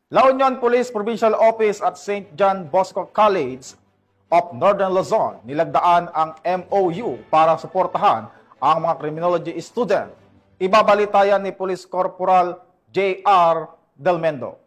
La Union Police Provincial Office at St. John Bosco College of Northern Luzon nilagdaan ang MOU para suportahan ang mga criminology student. Ibabalitayan ni Police Corporal J.R. Del Mendo.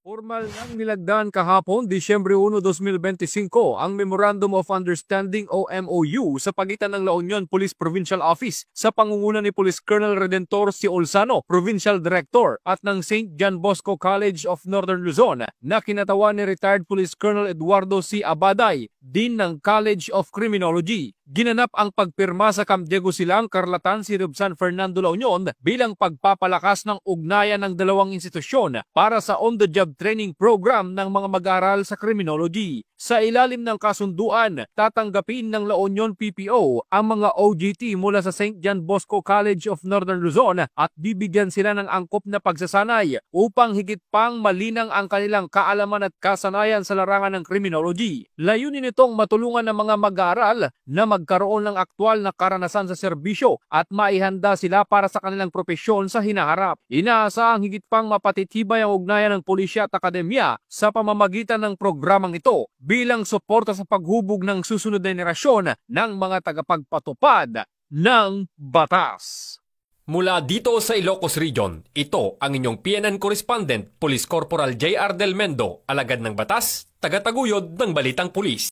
Formal nang nilagdaan kahapon, Disyembre 1, 2025, ang Memorandum of Understanding o MOU sa pagitan ng La Union Police Provincial Office sa pangunguna ni Police Colonel Redentor C. Olsano, Provincial Director, at ng St. John Bosco College of Northern Luzon na kinatawan ni Retired Police Colonel Eduardo C. Abaday, Dean ng College of Criminology. Ginanap ang pagpirma sa Camp Diego Silang, Carlatan, City of San Fernando, La Union bilang pagpapalakas ng ugnayan ng dalawang institusyon para sa on-the-job training program ng mga mag-aaral sa criminology. Sa ilalim ng kasunduan, tatanggapin ng La Union PPO ang mga OJT mula sa St. John Bosco College of Northern Luzon at bibigyan sila ng angkop na pagsasanay upang higit pang malinang ang kanilang kaalaman at kasanayan sa larangan ng criminology. Layunin nitong matulungan ng mga mag-aaral na magkaroon ng aktwal na karanasan sa serbisyo at maihanda sila para sa kanilang propesyon sa hinaharap. Inaasahang higit pang mapatitibay ang ugnayan ng pulisya at akademya sa pamamagitan ng programang ito bilang suporta sa paghubog ng susunod na henerasyon ng mga tagapagpatupad ng batas. Mula dito sa Ilocos Region, ito ang inyong PNN Correspondent, Police Corporal J.R. Del Mendo, alagad ng batas, tagataguyod ng Balitang Pulis.